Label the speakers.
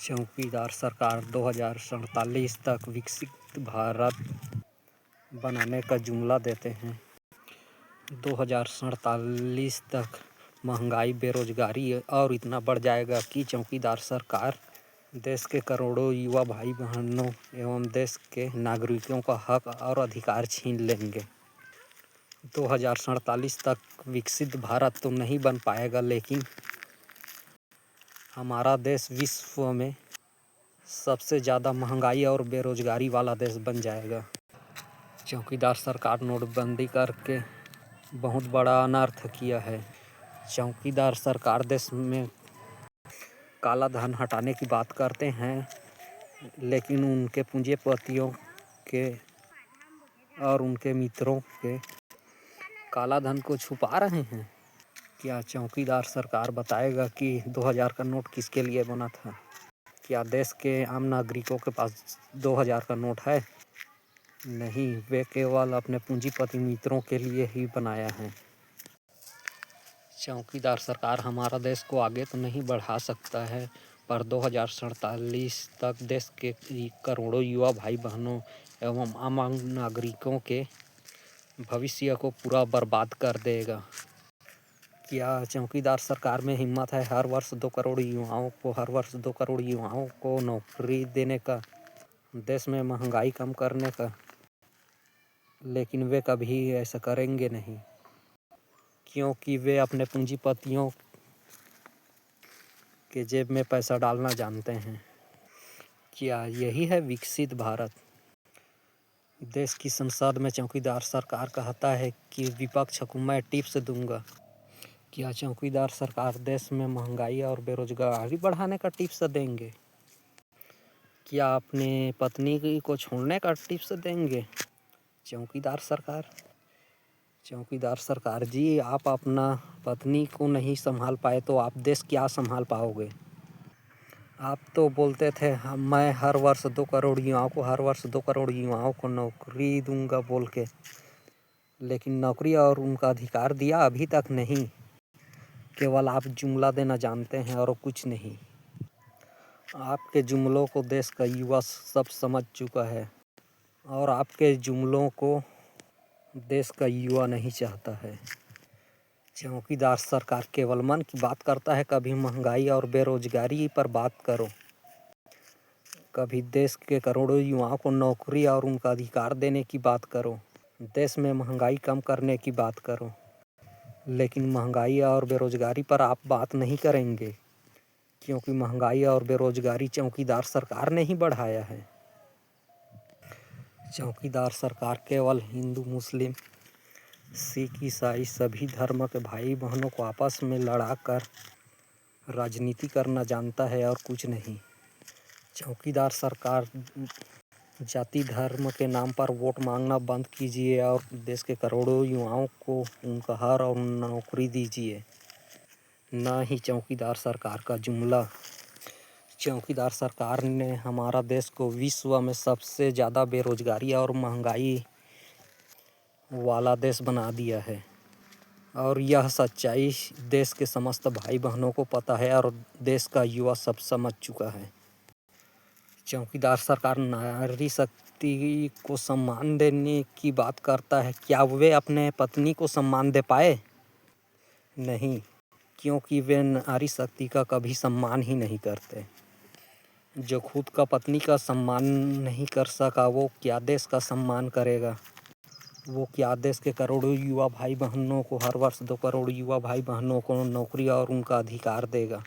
Speaker 1: चौकीदार सरकार 2047 तक विकसित भारत बनाने का जुमला देते हैं। 2047 तक महंगाई, बेरोजगारी और इतना बढ़ जाएगा कि चौकीदार सरकार देश के करोड़ों युवा भाई बहनों एवं देश के नागरिकों का हक और अधिकार छीन लेंगे। 2047 तक विकसित भारत तो नहीं बन पाएगा, लेकिन हमारा देश विश्व में सबसे ज़्यादा महंगाई और बेरोजगारी वाला देश बन जाएगा। चौकीदार सरकार नोटबंदी करके बहुत बड़ा अनर्थ किया है। चौकीदार सरकार देश में काला धन हटाने की बात करते हैं, लेकिन उनके पूंजीपतियों के और उनके मित्रों के काला धन को छुपा रहे हैं। क्या चौकीदार सरकार बताएगा कि 2000 का नोट किसके लिए बना था? क्या देश के आम नागरिकों के पास 2000 का नोट है? नहीं, वे केवल अपने पूंजीपति मित्रों के लिए ही बनाया है। चौकीदार सरकार हमारा देश को आगे तो नहीं बढ़ा सकता है, पर 2047 तक देश के करोड़ों युवा भाई बहनों एवं आम नागरिकों के भविष्य को पूरा बर्बाद कर देगा। क्या चौकीदार सरकार में हिम्मत है हर वर्ष 2 करोड़ युवाओं को नौकरी देने का, देश में महंगाई कम करने का? लेकिन वे कभी ऐसा करेंगे नहीं, क्योंकि वे अपने पूंजीपतियों के जेब में पैसा डालना जानते हैं। क्या यही है विकसित भारत? देश की संसद में चौकीदार सरकार कहता है कि विपक्ष को मैं टिप्स दूंगा। क्या चौकीदार सरकार देश में महंगाई और बेरोजगारी बढ़ाने का टिप्स देंगे? क्या अपने पत्नी को छोड़ने का टिप्स देंगे चौकीदार सरकार जी, आप अपना पत्नी को नहीं संभाल पाए तो आप देश क्या संभाल पाओगे? आप तो बोलते थे मैं हर वर्ष 2 करोड़ युवाओं को नौकरी दूंगा बोल के, लेकिन नौकरी और उनका अधिकार दिया अभी तक नहीं। केवल आप जुमला देना जानते हैं और कुछ नहीं। आपके जुमलों को देश का युवा सब समझ चुका है और आपके जुमलों को देश का युवा नहीं चाहता है। चौकीदार सरकार केवल मन की बात करता है। कभी महंगाई और बेरोजगारी पर बात करो, कभी देश के करोड़ों युवाओं को नौकरी और उनका अधिकार देने की बात करो, देश में महंगाई कम करने की बात करो, लेकिन महंगाई और बेरोजगारी पर आप बात नहीं करेंगे, क्योंकि महंगाई और बेरोजगारी चौकीदार सरकार ने ही बढ़ाया है। चौकीदार सरकार केवल हिंदू, मुस्लिम, सिख, ईसाई सभी धर्म के भाई बहनों को आपस में लड़ाकर राजनीति करना जानता है और कुछ नहीं। चौकीदार सरकार जाति धर्म के नाम पर वोट मांगना बंद कीजिए और देश के करोड़ों युवाओं को उनका हक और नौकरी दीजिए। न ही चौकीदार सरकार का जुमला। चौकीदार सरकार ने हमारा देश को विश्व में सबसे ज़्यादा बेरोजगारी और महंगाई वाला देश बना दिया है, और यह सच्चाई देश के समस्त भाई बहनों को पता है और देश का युवा सब समझ चुका है। चौकीदार सरकार नारी शक्ति को सम्मान देने की बात करता है। क्या वे अपने पत्नी को सम्मान दे पाए? नहीं, क्योंकि वे नारी शक्ति का कभी सम्मान ही नहीं करते। जो खुद का पत्नी का सम्मान नहीं कर सका, वो क्या देश का सम्मान करेगा? वो क्या देश के करोड़ों युवा भाई बहनों को हर वर्ष 2 करोड़ युवा भाई बहनों को नौकरी और उनका अधिकार देगा?